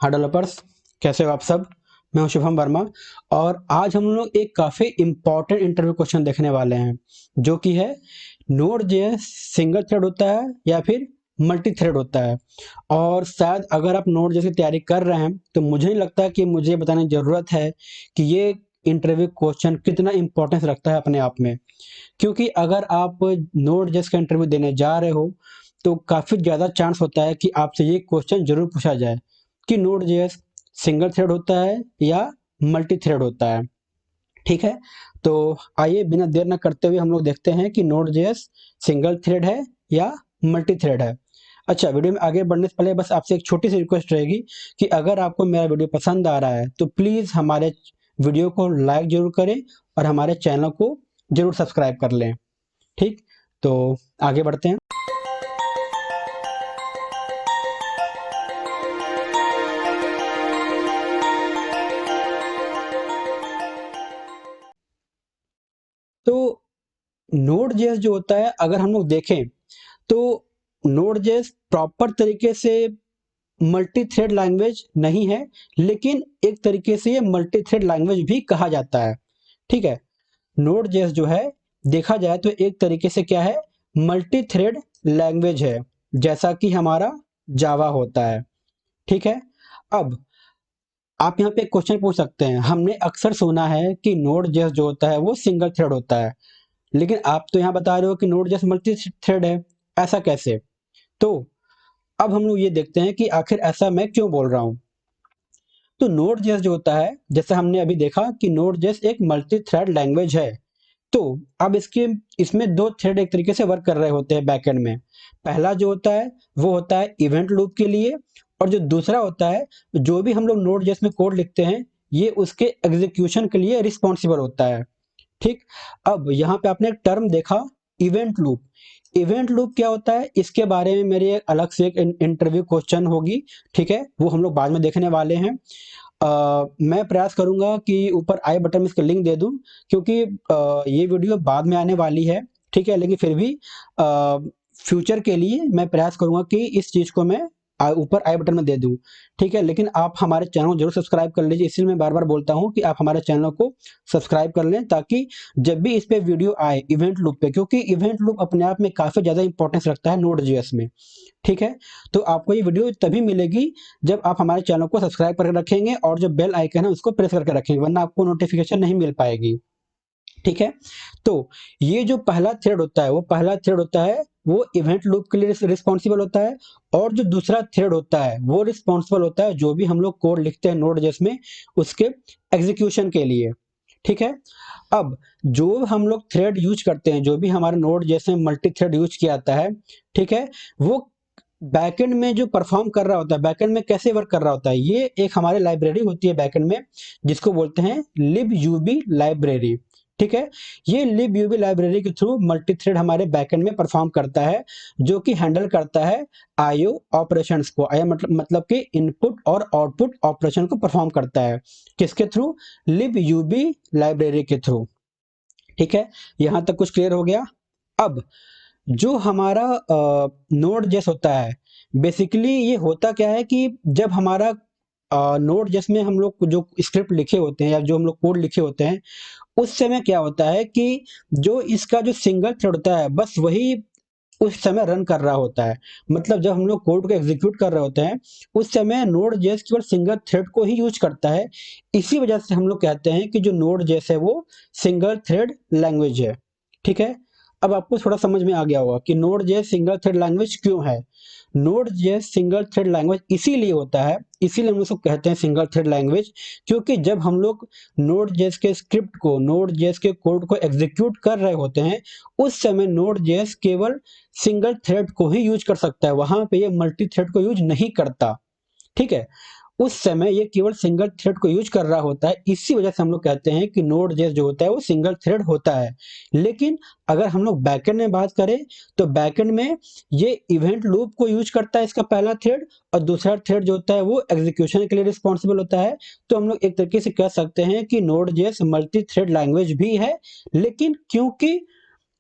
हाँ डेवलपर्स, कैसे हो आप सब। मैं हूं शुभम वर्मा और आज हम लोग एक काफ़ी इम्पॉर्टेंट इंटरव्यू क्वेश्चन देखने वाले हैं जो कि है नोड जेएस सिंगल थ्रेड होता है या फिर मल्टी थ्रेड होता है। और शायद अगर आप नोड जेएस की तैयारी कर रहे हैं तो मुझे नहीं लगता कि मुझे बताने की ज़रूरत है कि ये इंटरव्यू क्वेश्चन कितना इंपॉर्टेंस रखता है अपने आप में। क्योंकि अगर आप नोड जेएस का इंटरव्यू देने जा रहे हो तो काफ़ी ज़्यादा चांस होता है कि आपसे ये क्वेश्चन जरूर पूछा जाए कि नोड जेएस सिंगल थ्रेड होता है या मल्टी थ्रेड होता है। ठीक है, तो आइए बिना देर न करते हुए हम लोग देखते हैं कि नोड जेएस सिंगल थ्रेड है या मल्टी थ्रेड है। अच्छा, वीडियो में आगे बढ़ने से पहले बस आपसे एक छोटी सी रिक्वेस्ट रहेगी कि अगर आपको मेरा वीडियो पसंद आ रहा है तो प्लीज़ हमारे वीडियो को लाइक जरूर करें और हमारे चैनल को जरूर सब्सक्राइब कर लें। ठीक, तो आगे बढ़ते हैं। तो नोड जेएस जो होता है अगर हम लोग देखें तो नोड जेएस प्रॉपर तरीके से मल्टी थ्रेड लैंग्वेज नहीं है, लेकिन एक तरीके से ये मल्टी थ्रेड लैंग्वेज भी कहा जाता है। ठीक है, नोड जेएस जो है देखा जाए तो एक तरीके से क्या है, मल्टी थ्रेड लैंग्वेज है, जैसा कि हमारा जावा होता है। ठीक है, अब आप यहाँ पे एक क्वेश्चन पूछ सकते हैं, हमने अक्सर सुना है कि नोड जेएस जो होता है वो सिंगल थ्रेड होता है, लेकिन आप तो यहाँ बता रहे हो कि नोड जेएस मल्टी थ्रेड है, ऐसा कैसे? तो अब हम लोग ये देखते हैं कि आखिर ऐसा मैं क्यों बोल रहा हूं। तो नोड जेएस जो होता है, जैसे हमने अभी देखा कि नोड जेएस एक मल्टी थ्रेड लैंग्वेज है। तो अब इसमें दो थ्रेड एक तरीके से वर्क कर रहे होते हैं बैकएंड में। पहला जो होता है वो होता है इवेंट लूप के लिए, और जो दूसरा होता है, जो भी हम लोग नोड जेएस में कोड लिखते हैं ये उसके एग्जीक्यूशन के लिए रिस्पॉन्सिबल होता है। ठीक, अब यहाँ पे आपने एक टर्म देखा, इवेंट लूप। इवेंट लूप क्या होता है इसके बारे में मेरी एक अलग से एक इंटरव्यू क्वेश्चन होगी। ठीक है, वो हम लोग बाद में देखने वाले हैं। मैं प्रयास करूंगा कि ऊपर आई बटन में इसका लिंक दे दूं, क्योंकि ये वीडियो बाद में आने वाली है। ठीक है, लेकिन फिर भी फ्यूचर के लिए मैं प्रयास करूंगा कि इस चीज को मैं ऊपर आई बटन में दे दूं। ठीक है, लेकिन आप हमारे चैनल को जरूर सब्सक्राइब कर लीजिए, इसलिए मैं बार बार बोलता हूं कि आप हमारे चैनल को सब्सक्राइब कर लें, ताकि जब भी इस पे वीडियो आए इवेंट लूप पे, क्योंकि इवेंट लूप अपने आप में काफी ज्यादा इंपॉर्टेंस रखता है नोड जेएस में। ठीक है, तो आपको ये वीडियो तभी मिलेगी जब आप हमारे चैनल को सब्सक्राइब करके रखेंगे और जो बेल आइकन है उसको प्रेस करके रखेंगे, वरना आपको नोटिफिकेशन नहीं मिल पाएगी। ठीक है, तो ये जो पहला थ्रेड होता है वो पहला थ्रेड होता है वो इवेंट लूप के लिए रिस्पॉन्सिबल होता है, और जो दूसरा थ्रेड होता है वो रिस्पॉन्सिबल होता है जो भी हम लोग कोड लिखते हैं नोड जेएस में उसके एग्जीक्यूशन के लिए। ठीक है, अब जो हम लोग थ्रेड यूज करते हैं, जो भी हमारे नोड जैसे मल्टी थ्रेड यूज किया जाता है, ठीक है, वो बैकएंड में जो परफॉर्म कर रहा होता है, बैकएंड में कैसे वर्क कर रहा होता है, ये एक हमारी लाइब्रेरी होती है बैकएंड में जिसको बोलते हैं libuv लाइब्रेरी। ठीक है, ये libuv लाइब्रेरी के थ्रू मल्टी थ्रेड हमारे बैकएंड में परफॉर्म करता है, जो कि हैंडल करता है आईओ ऑपरेशंस को। आईओ मतलब कि इनपुट और आउटपुट ऑपरेशन को परफॉर्म करता है, किसके थ्रू? libuv लाइब्रेरी के थ्रू। ठीक है, यहां तक कुछ क्लियर हो गया। अब जो हमारा नोड जेस होता है, बेसिकली ये होता क्या है कि जब हमारा नोड जेस में हम लोग जो स्क्रिप्ट लिखे होते हैं या जो हम लोग कोड लिखे होते हैं, उस समय क्या होता है कि जो इसका जो सिंगल थ्रेड होता है बस वही उस समय रन कर रहा होता है। मतलब जब हम लोग कोड को एग्जीक्यूट कर रहे होते हैं उस समय नोड जेएस केवल सिंगल थ्रेड को ही यूज करता है। इसी वजह से हम लोग कहते हैं कि जो नोड जेएस है वो सिंगल थ्रेड लैंग्वेज है। ठीक है, अब आपको थोड़ा समझ में आ गया होगा कि node JS single thread language क्यों है। Node JS single thread language इसीलिए होता है, इसीलिए हम उसको कहते हैं सिंगल थ्रेड लैंग्वेज, क्योंकि जब हम लोग नोड जेएस के स्क्रिप्ट को, नोड जेएस के कोड को एग्जीक्यूट कर रहे होते हैं, उस समय नोड जेएस केवल सिंगल थ्रेड को ही यूज कर सकता है, वहां पे ये मल्टी थ्रेड को यूज नहीं करता। ठीक है, उस समय ये केवल सिंगल थ्रेड को यूज कर रहा होता है, इसी वजह से हम लोग कहते हैं कि नोड जेएस जो होता है वो सिंगल थ्रेड होता है। लेकिन अगर हम लोग बैकएंड में बात करें तो बैकएंड में ये इवेंट लूप को यूज करता है इसका पहला थ्रेड, और दूसरा थ्रेड जो होता है वो एग्जीक्यूशन के लिए रिस्पॉन्सिबल होता है। तो हम लोग एक तरीके से कह सकते हैं कि node JS multi thread language भी है, लेकिन क्योंकि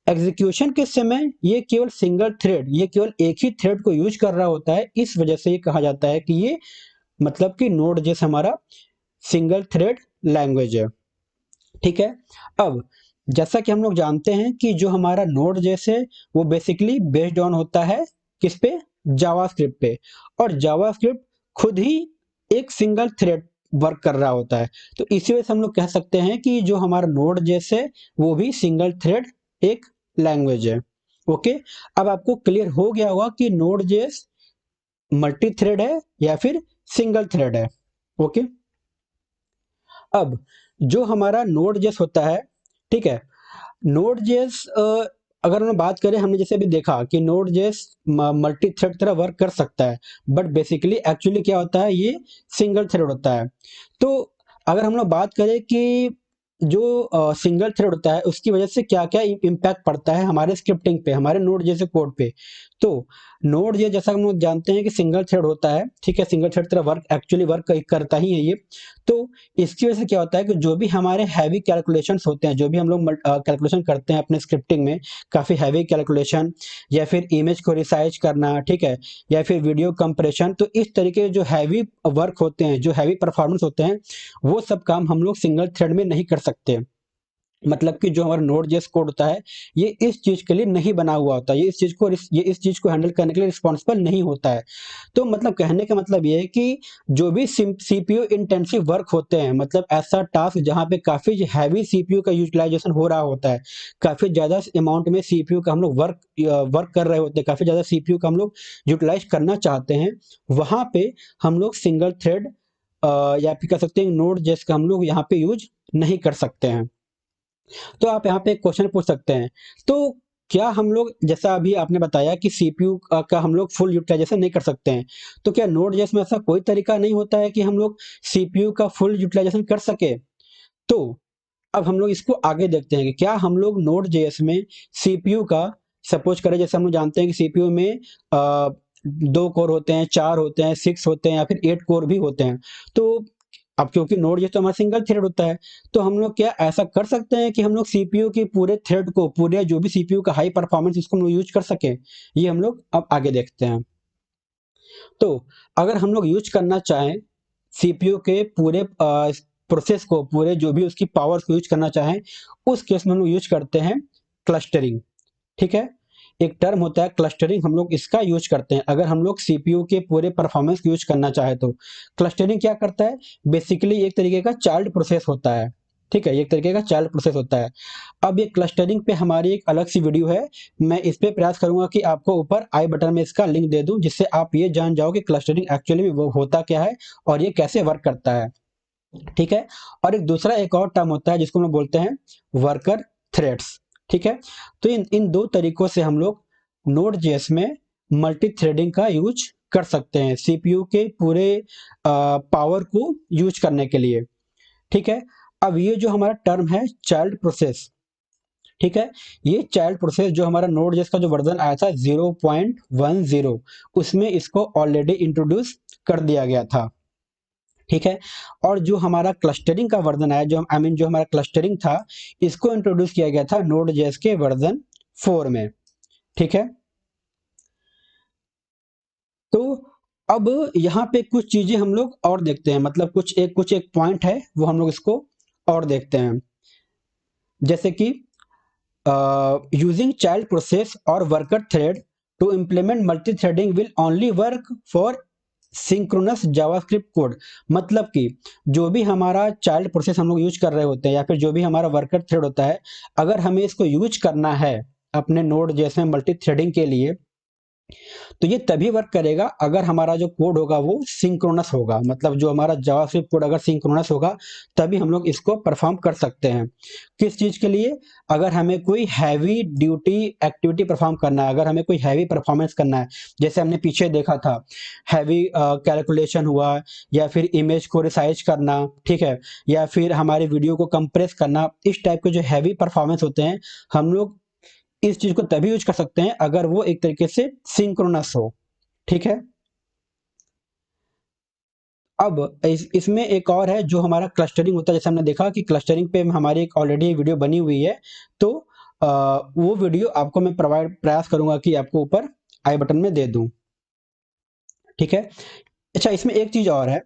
एग्जीक्यूशन के समय ये केवल सिंगल थ्रेड, ये केवल एक ही थ्रेड को यूज कर रहा होता है, इस वजह से ये कहा जाता है कि ये मतलब कि नोड जेएस हमारा सिंगल थ्रेड लैंग्वेज है। ठीक है, अब जैसा कि हम लोग जानते हैं कि जो हमारा नोड जेएस है वो बेसिकली बेस्ड ऑन होता है किस पे, जावास्क्रिप्ट पे, और जावास्क्रिप्ट खुद ही एक सिंगल थ्रेड वर्क कर रहा होता है। तो इसी वजह से हम लोग कह सकते हैं कि जो हमारा नोड जेएस है वो भी सिंगल थ्रेड एक लैंग्वेज है। ओके, अब आपको क्लियर हो गया होगा कि नोड जेएस मल्टी थ्रेड है या फिर सिंगल थ्रेड है। ओके, अब जो हमारा नोड जेएस होता है, ठीक है, नोड जेएस अगर हम बात करें, हमने जैसे अभी देखा कि नोड जेएस मल्टी थ्रेड तरह वर्क कर सकता है, बट बेसिकली एक्चुअली क्या होता है, ये सिंगल थ्रेड होता है। तो अगर हम लोग बात करें कि जो सिंगल थ्रेड होता है उसकी वजह से क्या क्या इम्पैक्ट पड़ता है हमारे स्क्रिप्टिंग पे, हमारे नोड जैसे कोड पे, तो नोड ये जैसा हम लोग जानते हैं कि सिंगल थ्रेड होता है, ठीक है, सिंगल थ्रेड तरह वर्क एक्चुअली वर्क करता ही है ये। तो इसकी वजह से क्या होता है कि जो भी हमारे हैवी कैलकुलेशंस होते हैं, जो भी हम लोग कैलकुलेशन करते हैं अपने स्क्रिप्टिंग में, काफ़ी हैवी कैलकुलेशन, या फिर इमेज को रिसाइज करना, ठीक है, या फिर वीडियो कंप्रेशन, तो इस तरीके के जो हैवी वर्क होते हैं, जो हैवी परफॉर्मेंस होते हैं, वो सब काम हम लोग सिंगल थ्रेड में नहीं कर सकते। मतलब कि जो हमारा नोड जेएस कोड होता है ये इस चीज के लिए नहीं बना हुआ होता, ये इस चीज को हैंडल करने के लिए रिस्पॉन्सिबल नहीं होता है। तो मतलब कहने का मतलब ये है कि जो भी सीपीयू इंटेंसिव वर्क होते हैं, मतलब ऐसा टास्क जहां पे काफी हैवी सीपीयू का यूटिलाइजेशन हो रहा होता है, काफी ज्यादा अमाउंट में सीपीयू का हम लोग वर्क कर रहे होते हैं, काफी ज्यादा सीपीयू का हम लोग यूटिलाइज करना चाहते हैं, वहां पे हम लोग सिंगल थ्रेड या फिर कह सकते हैं नोड जेएस का हम लोग यहाँ पे यूज नहीं कर सकते हैं। तो आप यहाँ पे एक क्वेश्चन पूछ सकते हैं, तो क्या हम लोग, जैसा अभी आपने बताया कि सीपीयू का हम लोग फुल यूटिलाइजेशन नहीं कर सकते हैं, तो क्या नोड जेएस में ऐसा कोई तरीका नहीं होता है कि हम लोग सीपीयू का फुल यूटिलाइजेशन कर सके? तो अब हम लोग इसको आगे देखते हैं कि क्या हम लोग नोड जेएस में सीपीयू का, सपोज करें जैसे हम लोग जानते हैं कि सीपीयू में 2 कोर होते हैं, 4 होते हैं, 6 होते हैं, या फिर 8 कोर भी होते हैं। तो अब क्योंकि नोड जेएस तो हमारा सिंगल थ्रेड होता है, तो हम लोग क्या ऐसा कर सकते हैं कि हम लोग सीपीयू के पूरे थ्रेड को, पूरे जो भी सीपीयू का हाई परफॉर्मेंस, इसको हम लोग यूज कर सके? ये हम लोग अब आगे देखते हैं। तो अगर हम लोग यूज करना चाहें सीपीयू के पूरे प्रोसेस को, पूरे जो भी उसकी पावर्स को यूज करना चाहें, उस केस में हम लोग यूज करते हैं क्लस्टरिंग। ठीक है, एक टर्म होता है क्लस्टरिंग, हम लोग इसका यूज करते हैं अगर हम लोग सीपीयू के पूरे परफॉर्मेंस को यूज करना चाहे तो। क्लस्टरिंग क्या करता है, बेसिकली एक तरीके का चाइल्ड प्रोसेस होता है। ठीक है, एक तरीके का चाइल्ड प्रोसेस होता है। अब ये क्लस्टरिंग पे हमारी एक अलग सी वीडियो है, मैं इस पे प्रयास करूंगा कि आपको ऊपर आई बटन में इसका लिंक दे दूं, जिससे आप ये जान जाओ कि क्लस्टरिंग एक्चुअली में वो होता क्या है और ये कैसे वर्क करता है। ठीक है, और एक दूसरा एक और टर्म होता है जिसको हम लोग बोलते हैं वर्कर थ्रेड्स। ठीक है, तो इन इन दो तरीकों से हम लोग नोड जेएस में मल्टी थ्रेडिंग का यूज कर सकते हैं सीपीयू के पूरे पावर को यूज करने के लिए। ठीक है, अब ये जो हमारा टर्म है चाइल्ड प्रोसेस, ठीक है, ये चाइल्ड प्रोसेस जो हमारा नोड जेएस का जो वर्जन आया था 0.10, उसमें इसको ऑलरेडी इंट्रोड्यूस कर दिया गया था। ठीक है, और जो हमारा क्लस्टरिंग का वर्जन आया, जो आई मीन जो हमारा क्लस्टरिंग था, इसको इंट्रोड्यूस किया गया था नोड जेएस के वर्जन 4 में। ठीक है, तो अब यहाँ पे कुछ चीजें हम लोग और देखते हैं, मतलब कुछ एक पॉइंट है वो हम लोग इसको और देखते हैं, जैसे कि यूजिंग चाइल्ड प्रोसेस और worker thread to implement multi threading will only work for synchronous JavaScript code. मतलब कि जो भी हमारा चाइल्ड प्रोसेस हम लोग यूज कर रहे होते हैं, या फिर जो भी हमारा वर्कर थ्रेड होता है, अगर हमें इसको यूज करना है अपने नोड जैसे मल्टी थ्रेडिंग के लिए, तो ये तभी वर्क करेगा अगर हमारा जो कोड होगा वो सिंक्रोनस होगा। मतलब जो हमारा जावास्क्रिप्ट कोड अगर सिंक्रोनस होगा तभी हम लोग इसको परफॉर्म कर सकते हैं। किस चीज के लिए, अगर हमें कोई हैवी ड्यूटी एक्टिविटी परफॉर्म करना है, अगर हमें कोई हैवी परफॉर्मेंस करना है, जैसे हमने पीछे देखा था हैवी कैलकुलेशन हुआ, या फिर इमेज को रिसाइज करना, ठीक है, या फिर हमारे वीडियो को कंप्रेस करना, इस टाइप के जो हैवी परफॉर्मेंस होते हैं, हम लोग इस चीज को तभी यूज कर सकते हैं अगर वो एक तरीके से सिंक्रोनस हो। ठीक है, अब इसमें एक और है जो हमारा क्लस्टरिंग होता है, जैसे हमने देखा कि क्लस्टरिंग पे हमारी एक ऑलरेडी वीडियो बनी हुई है, तो वो वीडियो आपको मैं प्रयास करूंगा कि आपको ऊपर आई बटन में दे दूं। ठीक है, अच्छा, इसमें एक चीज और है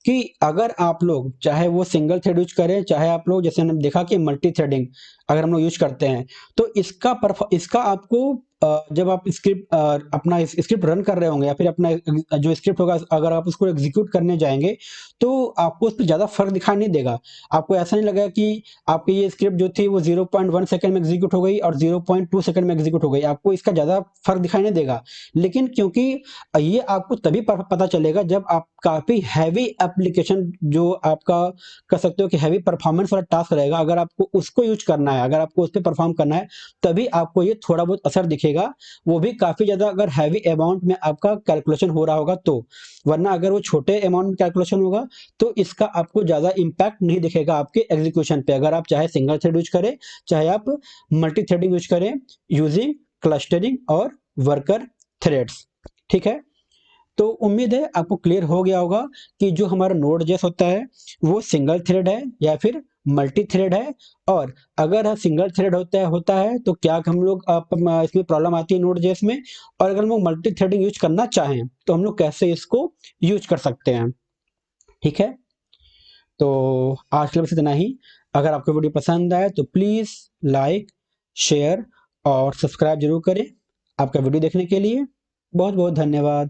कि अगर आप लोग चाहे वो सिंगल थ्रेड यूज करें, चाहे आप लोग जैसे हमने देखा कि मल्टी थ्रेडिंग अगर हम लोग यूज करते हैं, तो इसका आपको जब आप स्क्रिप्ट अपना स्क्रिप्ट रन कर रहे होंगे या फिर अपना जो स्क्रिप्ट होगा अगर आप उसको एग्जीक्यूट करने जाएंगे, तो आपको उस पर ज्यादा फर्क दिखाई नहीं देगा। आपको ऐसा नहीं लगेगा कि आपकी ये स्क्रिप्ट जो थी वो 0.1 सेकंड में एग्जीक्यूट हो गई और 0.2 सेकंड में एग्जीक्यूट हो गई, आपको इसका ज्यादा फर्क दिखाई नहीं देगा। लेकिन क्योंकि ये आपको तभी पता चलेगा जब आप काफी हैवी एप्लीकेशन जो आपका कह सकते हो कि हैवी परफॉर्मेंस वाला टास्क रहेगा, अगर आपको उसको यूज करना है, अगर आपको उस पर परफॉर्म करना है, तभी आपको ये थोड़ा बहुत असर दिखेगा। वो भी काफी ज्यादा अगर हैवी अमाउंट में आपका कैलकुलेशन हो रहा होगा तो, वरना अगर वो छोटे अमाउंट में कैलकुलेशन होगा तो इसका आपको ज्यादा इंपैक्ट नहीं दिखेगा आपके एग्जीक्यूशन पे। अगर आप चाहे सिंगल थ्रेड यूज करें, चाहे आप मल्टी थ्रेडिंग यूज करें यूजिंग क्लस्टरिंग और वर्कर थ्रेड्स। ठीक है, तो उम्मीद है आपको क्लियर हो गया होगा कि जो हमारा नोड जेएस होता है वो सिंगल थ्रेड है या फिर मल्टी थ्रेड है, और अगर सिंगल थ्रेड होता है तो क्या हम लोग इसमें प्रॉब्लम आती है नोड जेएस में, और अगर हम लोग मल्टी थ्रेडिंग यूज करना चाहें तो हम लोग कैसे इसको यूज कर सकते हैं। ठीक है, तो आज के लिए बस इतना ही। अगर आपको वीडियो पसंद आए तो प्लीज लाइक, शेयर और सब्सक्राइब जरूर करें। आपका वीडियो देखने के लिए बहुत बहुत धन्यवाद।